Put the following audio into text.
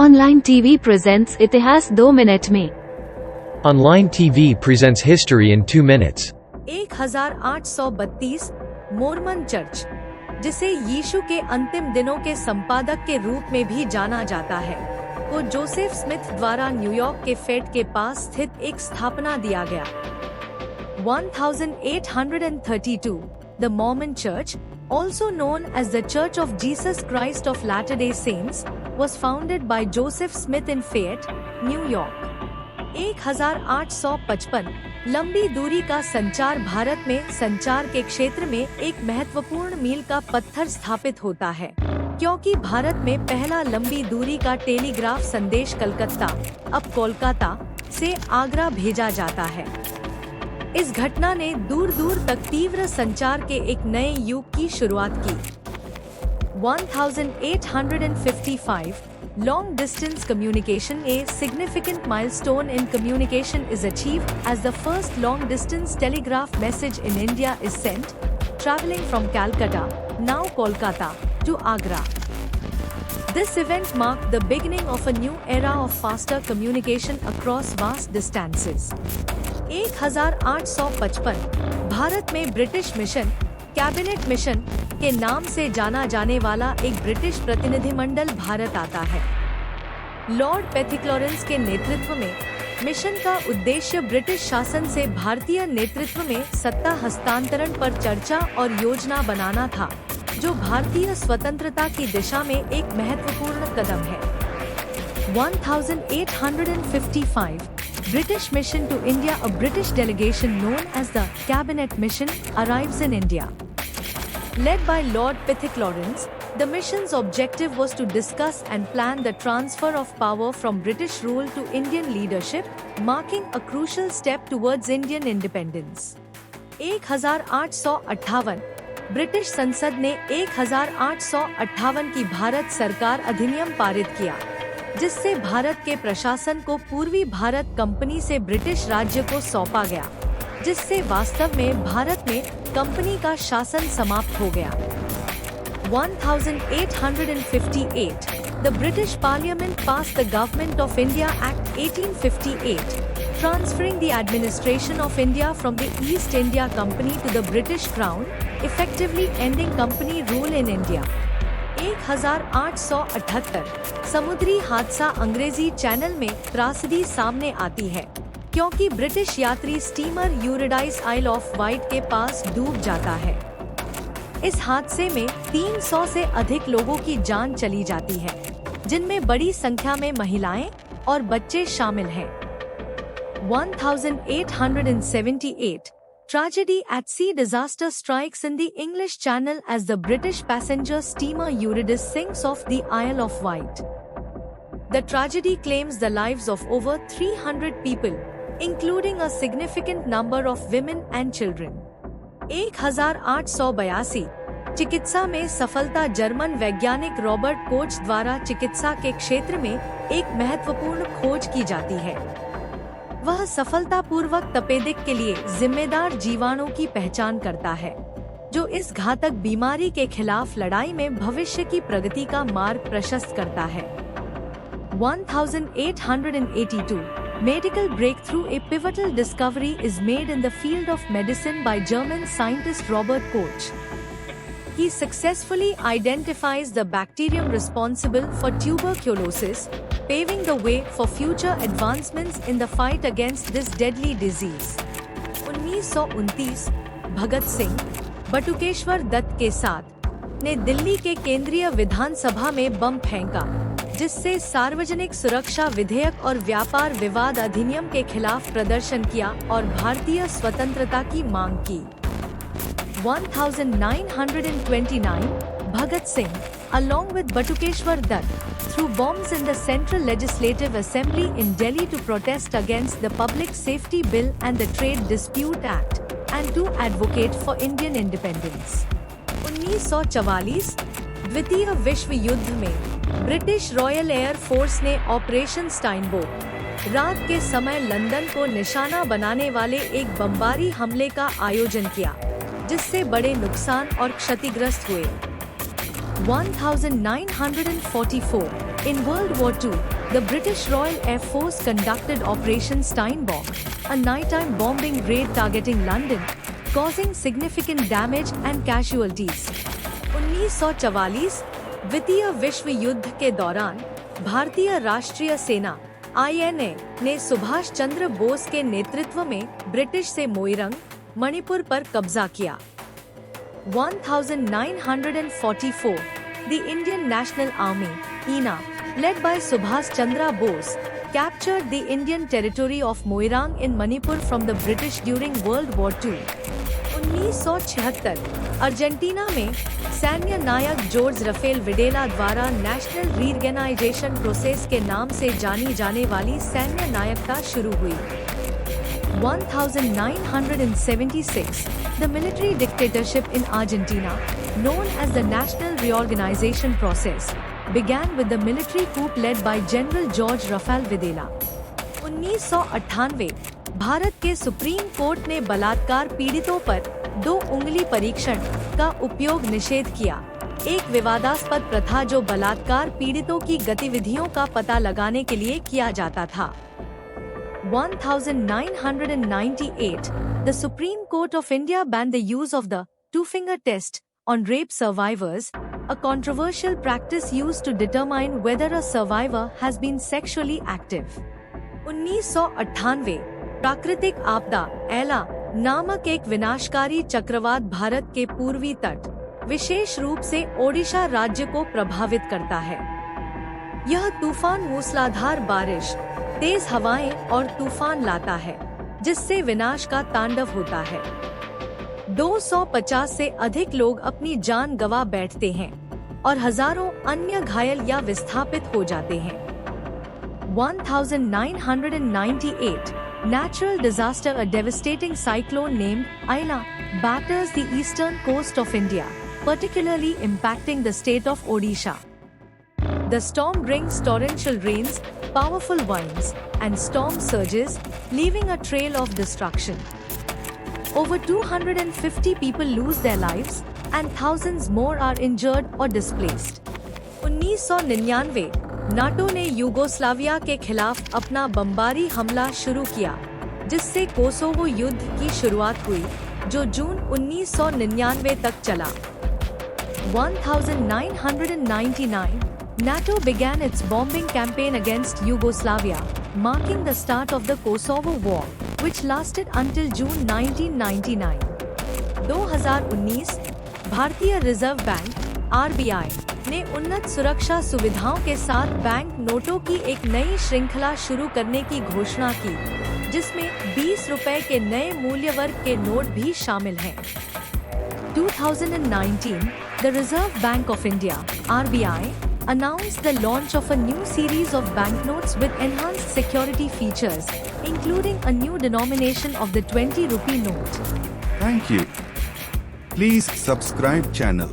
Online TV presents इतिहास 2 minute में। Online TV presents history in 2 minutes. 1832 Mormon church, जिसे यीशु के अंतिम दिनों के संपादक के रूप में भी जाना जाता है, को जोसेफ स्मिथ द्वारा न्यूयॉर्क के फेट के पास स्थित एक स्थापना दिया गया। 1832 The Mormon Church, also known as the Church of Jesus Christ of Latter-day Saints, was founded by Joseph Smith in Fayette, New York. 1855 लंबी दूरी का संचार भारत में संचार के क्षेत्र में एक महत्वपूर्ण मील का पत्थर स्थापित होता है, क्योंकि भारत में पहला लंबी दूरी का टेलीग्राफ संदेश कलकत्ता, अब कोलकाता, से आगरा भेजा जाता है। इस घटना ने दूर दूर तक तीव्र संचार के एक नए युग की शुरुआत की। 1855 Long distance communication, a significant milestone in communication, is achieved as the first long distance telegraph message in India is sent, traveling from Calcutta, now Kolkata, to Agra. This event marked the beginning of a new era of faster communication across vast distances. 1855 Bharat में British mission, cabinet mission के नाम से जाना जाने वाला एक British प्रतिनिधिमंडल भारत आता है। लॉर्ड पेथिक्लोरेंस के नेतृत्व में मिशन का उद्देश्य ब्रिटिश शासन से भारतीय नेतृत्व में सत्ता हस्तांतरण पर चर्चा और योजना बनाना था, जो भारतीय स्वतंत्रता की दिशा में एक महत्वपूर्ण कदम है। 1855 British mission to India, a British delegation known as the Cabinet Mission, arrives in India. Led by Lord Petheklorens, the mission's objective was to discuss and plan the transfer of power from British rule to Indian leadership, marking a crucial step towards Indian independence. 1858 British संसद ने 1858 की भारत सरकार अधिनियम पारित किया, जिससे भारत के प्रशासन को पूर्वी भारत कंपनी से ब्रिटिश राज्य को सौंपा गया, जिससे वास्तव में भारत में कंपनी का शासन समाप्त हो गया। 1858 The British Parliament passed the Government of India Act 1858, transferring the administration of India from the East India Company to the British Crown, effectively ending company rule in India. 1878 समुद्री हादसा अंग्रेजी चैनल में त्रासदी सामने आती है, क्योंकि ब्रिटिश यात्री स्टीमर यूरिडाइस आइल ऑफ वाइट के पास डूब जाता है। इस हादसे में 300 से अधिक लोगों की जान चली जाती है, जिनमें बड़ी संख्या में महिलाएं और बच्चे शामिल हैं। 1878 Tragedy at sea, disaster strikes in the English Channel as the British passenger steamer Eurydice sinks off the Isle of Wight. The tragedy claims the lives of over 300 people, including a significant number of women and children. 1882 चिकित्सा में सफलता, German वैज्ञानिक Robert Koch द्वारा चिकित्सा के क्षेत्र में एक महत्वपूर्ण खोज की जाती है। वह सफलतापूर्वक तपेदिक के लिए जिम्मेदार जीवाणु की पहचान करता है, जो इस घातक बीमारी के खिलाफ लड़ाई में भविष्य की प्रगति का मार्ग प्रशस्त करता है। 1882 Medical breakthrough, a pivotal discovery is made in the field of medicine by German scientist Robert Koch. He successfully identifies the bacterium responsible for tuberculosis, paving the way for future advancements in the fight against this deadly disease. 1929 Bhagat Singh Batukeshwar Dutt के साथ ने दिल्ली के केंद्रीय विधानसभा में बम फेंका, जिससे सार्वजनिक सुरक्षा विधेयक और व्यापार विवाद अधिनियम के खिलाफ प्रदर्शन किया और भारतीय स्वतंत्रता की मांग की। 1929 Bhagat Singh, along with Batukeshwar Dutt, threw bombs in the Central Legislative Assembly in Delhi to protest against the Public Safety Bill and the Trade Dispute Act, and to advocate for Indian independence. 1944 द्वितीय विश्व युद्ध में British royal air force ने operation स्टाइनबोक, रात के समय London को निशाना बनाने वाले एक बमबारी हमले का आयोजन किया, जिससे बड़े नुकसान और क्षतिग्रस्त हुए। 1944 In World War II, the British Royal Air Force conducted Operation Steinbock, a nighttime bombing raid targeting London, causing significant damage and casualties. 1944 द्वितीय विश्व युद्ध के दौरान भारतीय राष्ट्रीय सेना (INA) ने सुभाष चंद्र बोस के नेतृत्व में ब्रिटिश से मोइरंग, मणिपुर पर कब्जा किया। 1944 The Indian National Army (INA), led by Subhash Chandra Bose, captured the Indian territory of Moirang in Manipur from the British during World War II. 1976 Argentina में सैन्य नायक जॉर्ज रफेल विडेला द्वारा नेशनल रीऑर्गेनाइजेशन प्रोसेस के नाम से जानी जाने वाली सैन्य नायकता शुरू हुई। 1976 The military dictatorship in Argentina, known as the National Reorganization Process, began with the military coup led by General George Rafael Videla. 1998 Bharat के सुप्रीम कोर्ट ने बलात्कार पीड़ितों पर 2 उंगली परीक्षण का उपयोग निषेध किया, एक विवादास्पद प्रथा जो बलात्कार पीड़ितों की गतिविधियों का पता लगाने के लिए किया जाता था। 1998 The Supreme Court of India banned the use of the two-finger test on rape survivors, a controversial practice used to determine whether a survivor has been sexually active. 1998 प्राकृतिक आपदा एला नामक एक विनाशकारी चक्रवात भारत के पूर्वी तट, विशेष रूप से ओडिशा राज्य को प्रभावित करता है। यह तूफान मूसलाधार बारिश, तेज हवाएं और तूफान लाता है, जिससे विनाश का तांडव होता है। 250 से अधिक लोग अपनी जान गंवा बैठते हैं और हजारों अन्य घायल या विस्थापित हो जाते हैं। 1998 Natural disaster, a devastating cyclone named Aila, batters the eastern coast of India, particularly impacting the state of Odisha. The storm brings torrential rains, powerful winds, and storm surges, leaving a trail of destruction. Over 250 people lose their lives, and thousands more are injured or displaced. 1999 NATO ने Yugoslavia के खिलाफ अपना बमबारी हमला शुरू किया, जिससे Kosovo युद्ध की शुरुआत हुई, जो जून 1999 तक चला। 1999 NATO began its bombing campaign against Yugoslavia, marking the start of the Kosovo War, which lasted until June 1999. 2019 भारतीय रिजर्व बैंक (RBI) ने उन्नत सुरक्षा सुविधाओं के साथ बैंक नोटों की एक नई श्रृंखला शुरू करने की घोषणा की, जिसमें 20 रुपए के नए मूल्य वर्ग के नोट भी शामिल हैं। 2019, the Reserve Bank of India (RBI) announced the launch of a new series of banknotes with enhanced security features, including a new denomination of the 20 rupee note. Thank you. Please subscribe channel.